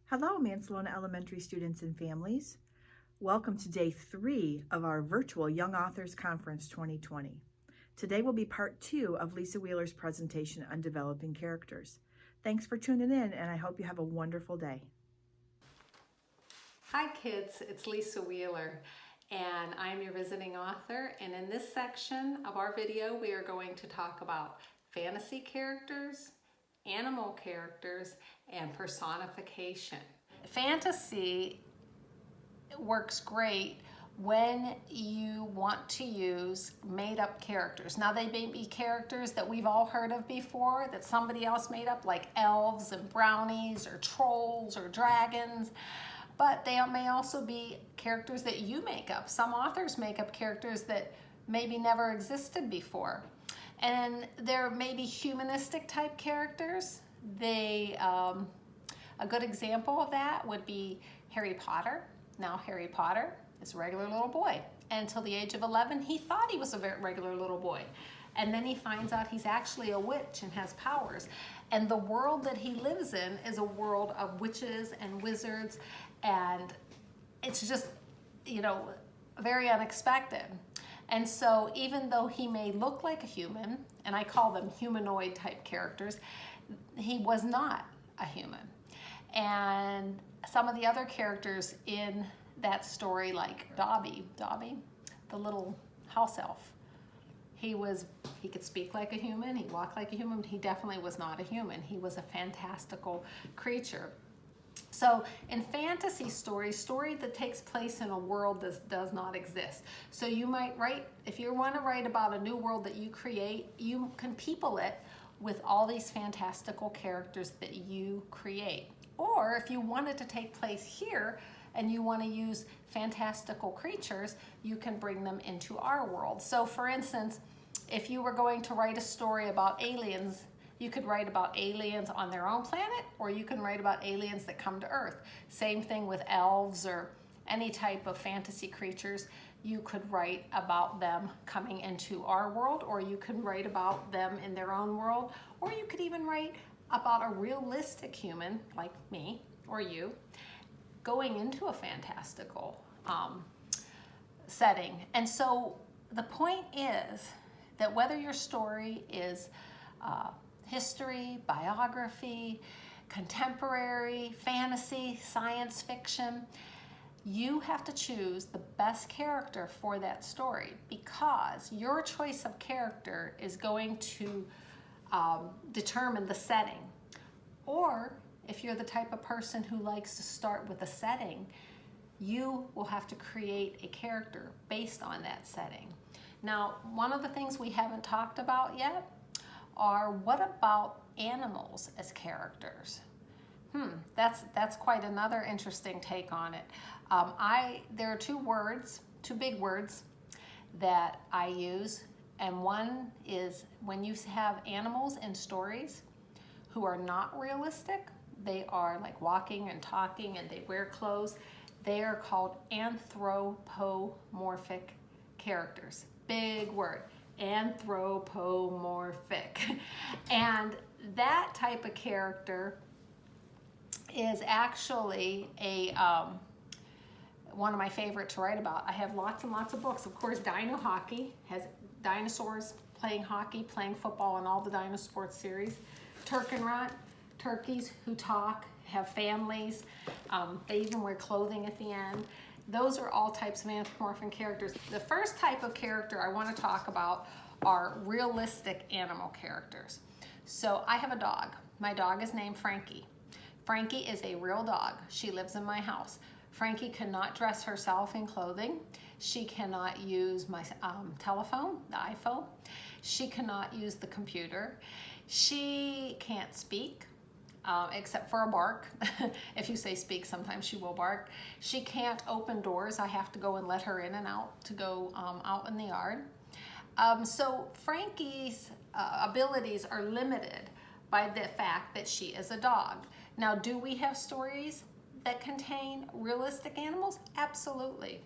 Hello, Mancelona Elementary students and families. Welcome to day 3 of our virtual Young Authors Conference 2020. Today will be part 2 of Lisa Wheeler's presentation on developing characters. Thanks for tuning in, and I hope you have a wonderful day. Hi kids, it's Lisa Wheeler and I'm your visiting author, and in this section of our video we are going to talk about fantasy characters, animal characters, and personification. Fantasy works great when you want to use made-up characters. Now they may be characters that we've all heard of before that somebody else made up, like elves and brownies or trolls or dragons. But they may also be characters that you make up. Some authors make up characters that maybe never existed before. And there may be humanistic type characters. A good example of that would be Harry Potter. Now Harry Potter is a regular little boy. And until the age of 11, he thought he was a very regular little boy. And then he finds out he's actually a witch and has powers. And the world that he lives in is a world of witches and wizards, and it's just, very unexpected. And so even though he may look like a human, and I call them humanoid type characters, he was not a human. And some of the other characters in that story, like Dobby, the little house elf, he could speak like a human, he walked like a human, but he definitely was not a human. He was a fantastical creature. So in fantasy stories, story that takes place in a world that does not exist. So you might write, if you want to write about a new world that you create, you can people it with all these fantastical characters that you create. Or if you want it to take place here and you want to use fantastical creatures, you can bring them into our world. So for instance, if you were going to write a story about aliens, you could write about aliens on their own planet, or you can write about aliens that come to Earth. Same thing with elves or any type of fantasy creatures. You could write about them coming into our world, or you can write about them in their own world, or you could even write about a realistic human like me or you going into a fantastical setting. And so the point is that whether your story is history, biography, contemporary, fantasy, science fiction, you have to choose the best character for that story, because your choice of character is going to determine the setting. Or if you're the type of person who likes to start with a setting, you will have to create a character based on that setting. Now, one of the things we haven't talked about yet are, what about animals as characters? That's quite another interesting take on it. There are two big words that I use, and one is when you have animals in stories who are not realistic, they are like walking and talking and they wear clothes, they are called anthropomorphic characters. Big word. Anthropomorphic. And that type of character is actually one of my favorite to write about. I have lots and lots of books. Of course, Dino Hockey has dinosaurs playing hockey, playing football, and all the dinosaur series. Turkenrot, turkeys who talk, have families. They even wear clothing at the end. Those are all types of anthropomorphic characters. The first type of character I want to talk about are realistic animal characters. So I have a dog. My dog is named Frankie. Frankie is a real dog. She lives in my house. Frankie cannot dress herself in clothing. She cannot use my telephone, the iPhone. She cannot use the computer. She can't speak. Except for a bark. If you say speak, sometimes she will bark. She can't open doors. I have to go and let her in and out to go out in the yard. So Frankie's abilities are limited by the fact that she is a dog. Now, do we have stories that contain realistic animals? Absolutely.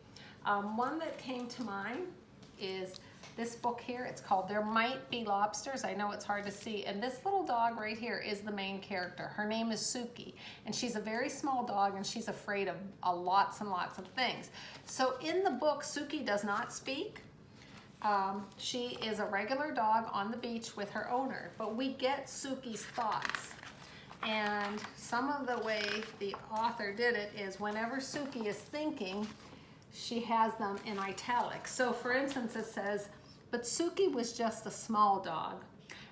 One that came to mind is This book here, it's called There Might Be Lobsters. I know it's hard to see. And this little dog right here is the main character. Her name is Suki. And she's a very small dog and she's afraid of lots and lots of things. So in the book, Suki does not speak. She is a regular dog on the beach with her owner. But we get Suki's thoughts. And some of the way the author did it is whenever Suki is thinking, she has them in italics. So for instance, it says, but Suki was just a small dog,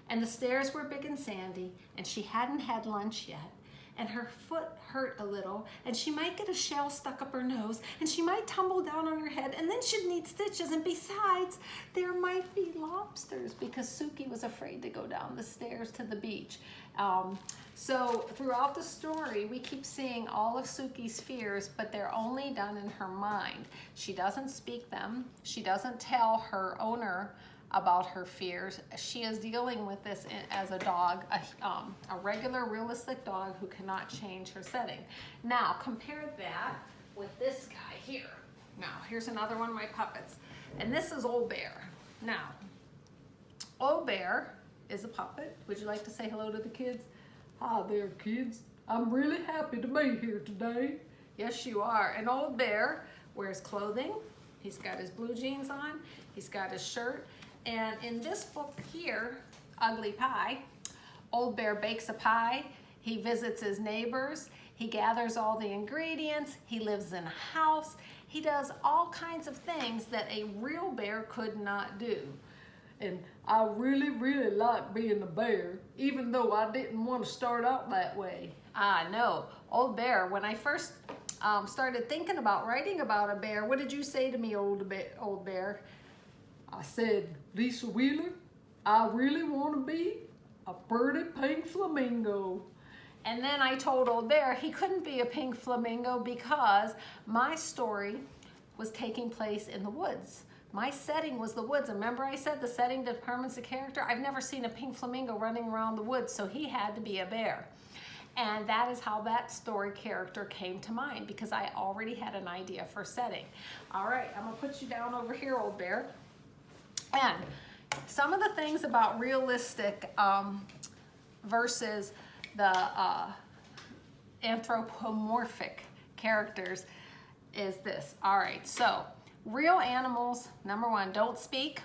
and the stairs were big and sandy, and she hadn't had lunch yet, and her foot hurt a little, and she might get a shell stuck up her nose, and she might tumble down on her head, and then she'd need stitches, and besides, there might be lobsters, because Suki was afraid to go down the stairs to the beach. So throughout the story, we keep seeing all of Suki's fears, but they're only done in her mind. She doesn't speak them. She doesn't tell her owner about her fears. She is dealing with this as a dog, a regular, realistic dog who cannot change her setting. Now, compare that with this guy here. Now, here's another one of my puppets. And this is Old Bear. Now, Old Bear is a puppet. Would you like to say hello to the kids? Hi there, kids. I'm really happy to be here today. Yes, you are. And Old Bear wears clothing. He's got his blue jeans on. He's got his shirt. And in this book here, Ugly Pie, Old Bear bakes a pie. He visits his neighbors. He gathers all the ingredients. He lives in a house. He does all kinds of things that a real bear could not do. And I really, really like being a bear, even though I didn't want to start out that way. I know. Old Bear, when I first started thinking about writing about a bear, what did you say to me, Old Bear? I said, Lisa Wheeler, I really want to be a pretty pink flamingo. And then I told Old Bear he couldn't be a pink flamingo because my story was taking place in the woods. My setting was the woods. Remember I said the setting determines the character? I've never seen a pink flamingo running around the woods, so he had to be a bear. And that is how that story character came to mind because I already had an idea for setting. All right, I'm gonna put you down over here, Old Bear. And some of the things about realistic versus the anthropomorphic characters is this. All right, so real animals, number one, don't speak.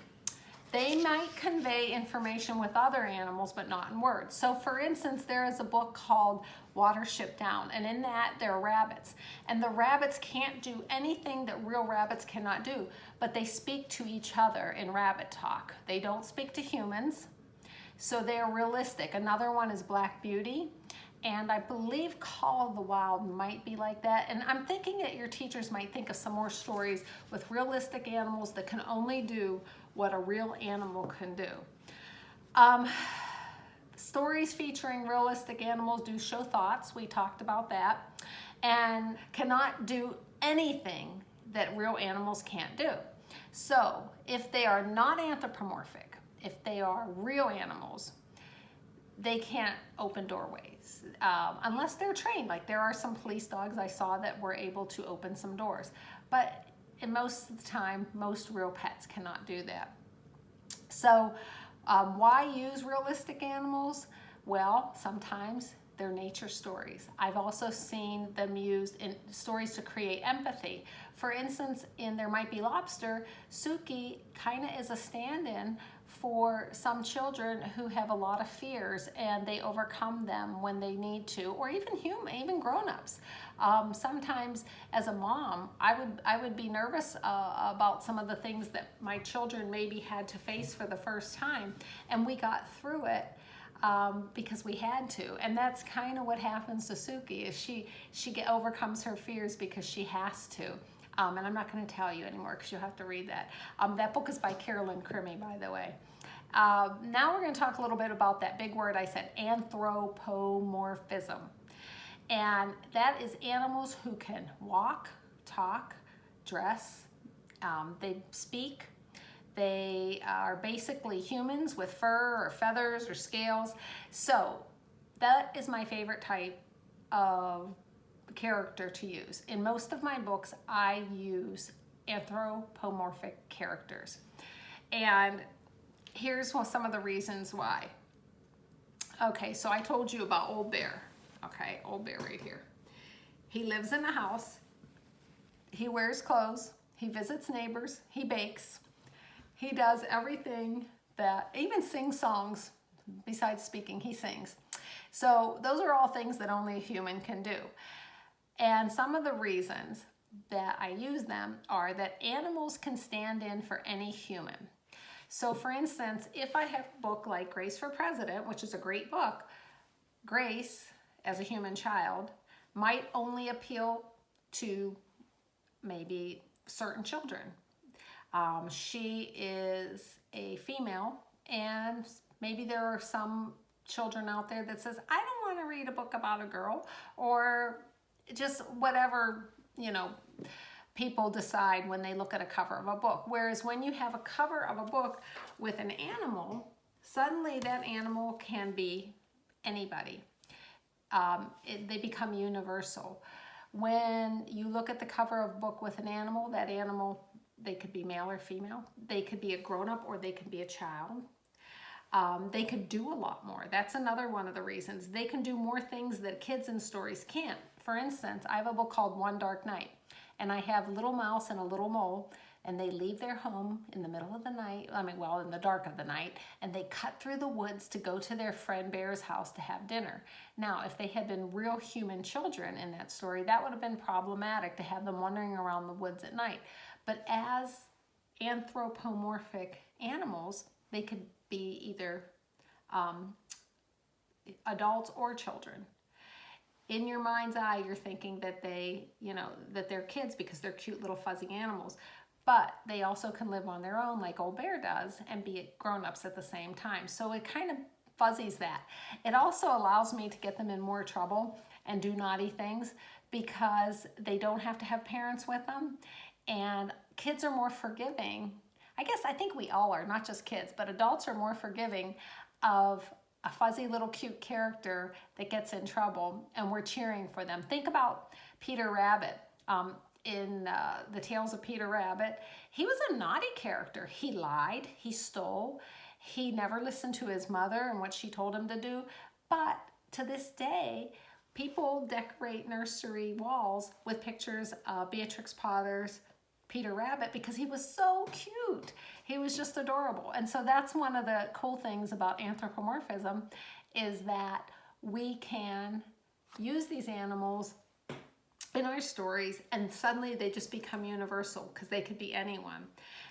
They might convey information with other animals, but not in words. So for instance, there is a book called Watership Down, and in that there are rabbits. And the rabbits can't do anything that real rabbits cannot do, but they speak to each other in rabbit talk. They don't speak to humans, so they are realistic. Another one is Black Beauty. And I believe Call of the Wild might be like that. And I'm thinking that your teachers might think of some more stories with realistic animals that can only do what a real animal can do. Stories featuring realistic animals do show thoughts. We talked about that. And cannot do anything that real animals can't do. So if they are not anthropomorphic, if they are real animals, they can't open doorways unless they're trained. Like there are some police dogs I saw that were able to open some doors. But in most of the time, most real pets cannot do that. So why use realistic animals? Well, sometimes they're nature stories. I've also seen them used in stories to create empathy. For instance, in There Might Be Lobster, Suki kind of is a stand-in for some children who have a lot of fears and they overcome them when they need to, or even grown-ups. Sometimes as a mom, I would be nervous about some of the things that my children maybe had to face for the first time, and we got through it because we had to. And that's kind of what happens to Suki, is she overcomes her fears because she has to. And I'm not going to tell you anymore because you'll have to read that. That book is by Carolyn Crimmy, by the way. Now we're going to talk a little bit about that big word I said, anthropomorphism. And that is animals who can walk, talk, dress, they speak. They are basically humans with fur or feathers or scales. So that is my favorite type of character to use. In most of my books, I use anthropomorphic characters. And here's some of the reasons why. Okay, so I told you about Old Bear. Okay, Old Bear right here. He lives in a house. He wears clothes. He visits neighbors. He bakes. He does everything that, even sings songs. Besides speaking, he sings. So those are all things that only a human can do. And some of the reasons that I use them are that animals can stand in for any human. So for instance, if I have a book like Grace for President, which is a great book, Grace, as a human child, might only appeal to maybe certain children. She is a female, and maybe there are some children out there that says, I don't want to read a book about a girl, or just whatever, people decide when they look at a cover of a book. Whereas when you have a cover of a book with an animal, suddenly that animal can be anybody. They become universal. When you look at the cover of a book with an animal, that animal, they could be male or female. They could be a grown-up or they could be a child. They could do a lot more. That's another one of the reasons. They can do more things that kids in stories can't. For instance, I have a book called One Dark Night, and I have a little mouse and a little mole, and they leave their home in the middle of the night, in the dark of the night, and they cut through the woods to go to their friend Bear's house to have dinner. Now, if they had been real human children in that story, that would have been problematic to have them wandering around the woods at night. But as anthropomorphic animals, they could be either adults or children. In your mind's eye, you're thinking that that they're kids because they're cute little fuzzy animals. But they also can live on their own like Old Bear does and be grown-ups at the same time. So it kind of fuzzies that. It also allows me to get them in more trouble and do naughty things because they don't have to have parents with them. And kids are more forgiving. I think we all are, not just kids, but adults are more forgiving of a fuzzy little cute character that gets in trouble, and we're cheering for them. Think about Peter Rabbit. In the Tales of Peter Rabbit, he was a naughty character. He lied, he stole, he never listened to his mother and what she told him to do. But to this day, people decorate nursery walls with pictures of Beatrix Potter's Peter Rabbit because he was so cute. He was just adorable. And so that's one of the cool things about anthropomorphism, is that we can use these animals in our stories and suddenly they just become universal because they could be anyone.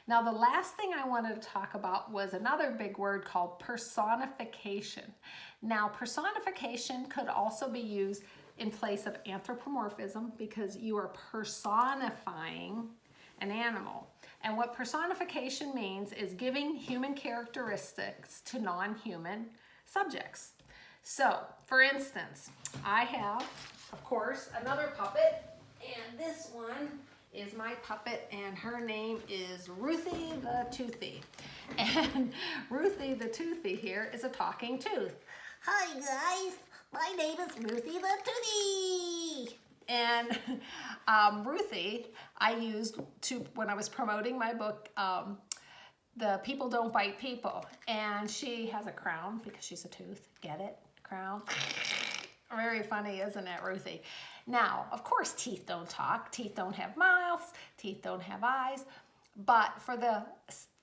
Now, the last thing I wanted to talk about was another big word called personification. Now, personification could also be used in place of anthropomorphism because you are personifying an animal. And what personification means is giving human characteristics to non-human subjects. So, for instance, I have, of course, another puppet, and this one is my puppet, and her name is Ruthie the Toothy. And Ruthie the Toothy here is a talking tooth. Hi guys, my name is Ruthie the Toothy. And Ruthie, I used when I was promoting my book, The People Don't Bite People. And she has a crown because she's a tooth. Get it? Crown. Very funny, isn't it, Ruthie? Now, of course, teeth don't talk. Teeth don't have mouths. Teeth don't have eyes. But for the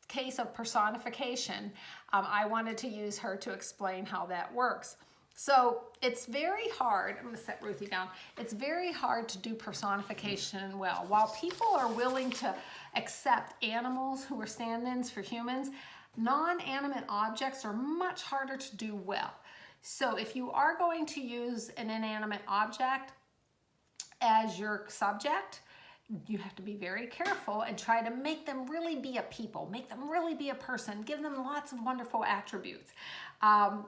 case of personification, I wanted to use her to explain how that works. So it's very hard, I'm going to set Ruthie down, it's very hard to do personification well. While people are willing to accept animals who are stand-ins for humans, non-animate objects are much harder to do well. So if you are going to use an inanimate object as your subject, you have to be very careful and try to make them really be a people, make them really be a person, give them lots of wonderful attributes. I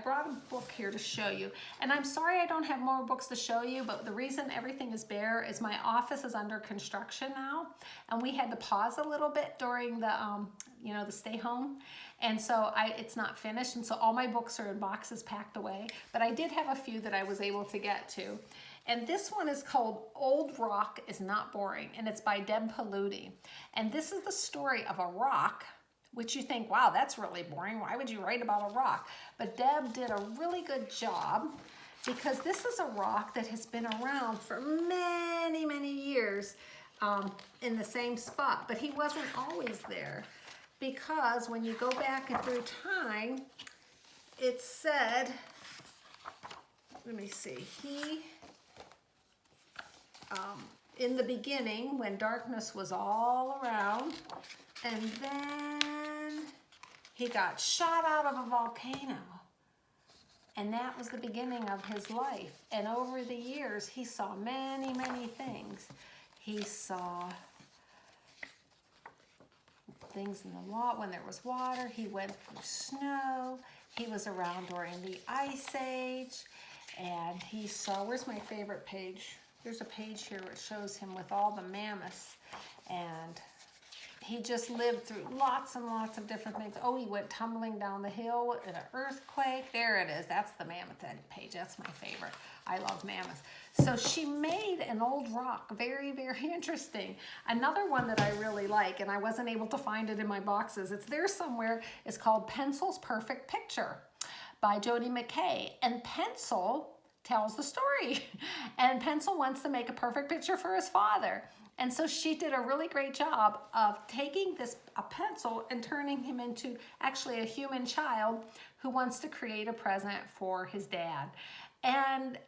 brought a book here to show you, and I'm sorry I don't have more books to show you, but the reason everything is bare is my office is under construction now, and we had to pause a little bit during the, the stay home, and so it's not finished, and so all my books are in boxes packed away, but I did have a few that I was able to get to. And this one is called Old Rock is Not Boring, and it's by Deb Paludi. And this is the story of a rock, which you think, wow, that's really boring. Why would you write about a rock? But Deb did a really good job, because this is a rock that has been around for many, many years in the same spot. But he wasn't always there, because when you go back through time, it said, let me see, in the beginning, when darkness was all around, and then he got shot out of a volcano. And that was the beginning of his life. And over the years, he saw many, many things. He saw things in the water, when there was water. He went through snow. He was around during the Ice Age. And he saw, where's my favorite page? There's a page here which shows him with all the mammoths. And he just lived through lots and lots of different things. Oh, he went tumbling down the hill in an earthquake. There it is. That's the mammoth page. That's my favorite. I love mammoths. So she made an old rock very, very interesting. Another one that I really like, and I wasn't able to find it in my boxes, it's there somewhere, is called Pencil's Perfect Picture by Jodi McKay. And Pencil tells the story. And Pencil wants to make a perfect picture for his father. And so she did a really great job of taking a pencil and turning him into actually a human child who wants to create a present for his dad. And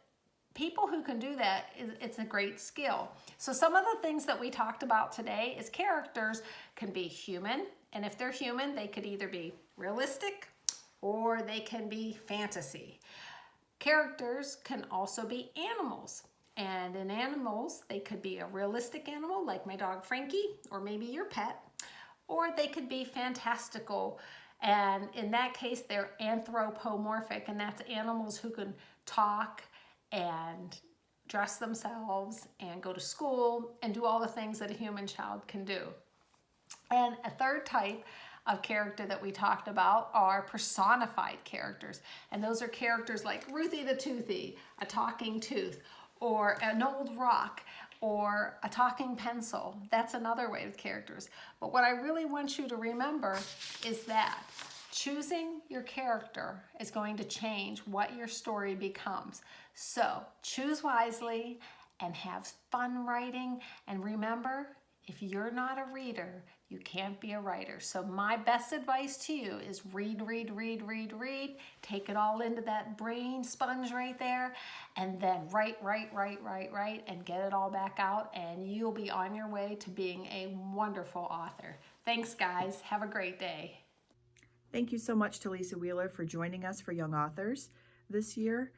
people who can do that, it's a great skill. So some of the things that we talked about today is characters can be human. And if they're human, they could either be realistic or they can be fantasy. Characters can also be animals. And in animals, they could be a realistic animal like my dog Frankie, or maybe your pet, or they could be fantastical. And in that case, they're anthropomorphic, and that's animals who can talk and dress themselves and go to school and do all the things that a human child can do. And a third type of character that we talked about are personified characters. And those are characters like Ruthie the Toothy, a talking tooth, or an old rock, or a talking pencil. That's another way with characters. But what I really want you to remember is that choosing your character is going to change what your story becomes. So choose wisely and have fun writing. And remember, if you're not a reader, you can't be a writer. So my best advice to you is read, read, read, read, read. Take it all into that brain sponge right there. And then write, write, write, write, write, and get it all back out. And you'll be on your way to being a wonderful author. Thanks, guys. Have a great day. Thank you so much to Lisa Wheeler for joining us for Young Authors this year.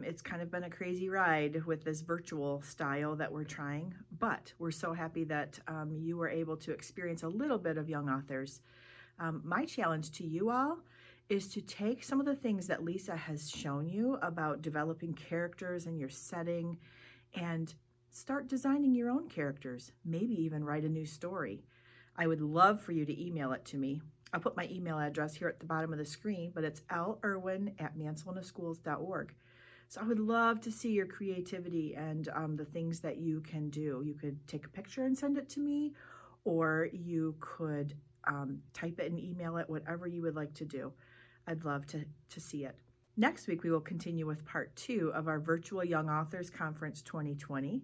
It's kind of been a crazy ride with this virtual style that we're trying, but we're so happy that you were able to experience a little bit of Young Authors. My challenge to you all is to take some of the things that Lisa has shown you about developing characters in your setting and start designing your own characters, maybe even write a new story. I would love for you to email it to me. I'll put my email address here at the bottom of the screen, but it's lirwin@mancelonaschools.org. So I would love to see your creativity and the things that you can do. You could take a picture and send it to me, or you could type it and email it, whatever you would like to do. I'd love to see it. Next week, we will continue with part 2 of our virtual Young Authors Conference 2020.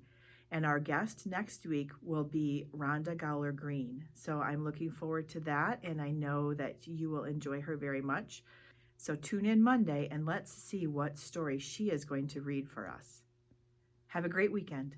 And our guest next week will be Rhonda Gowler-Green. So I'm looking forward to that, and I know that you will enjoy her very much. So tune in Monday and let's see what story she is going to read for us. Have a great weekend.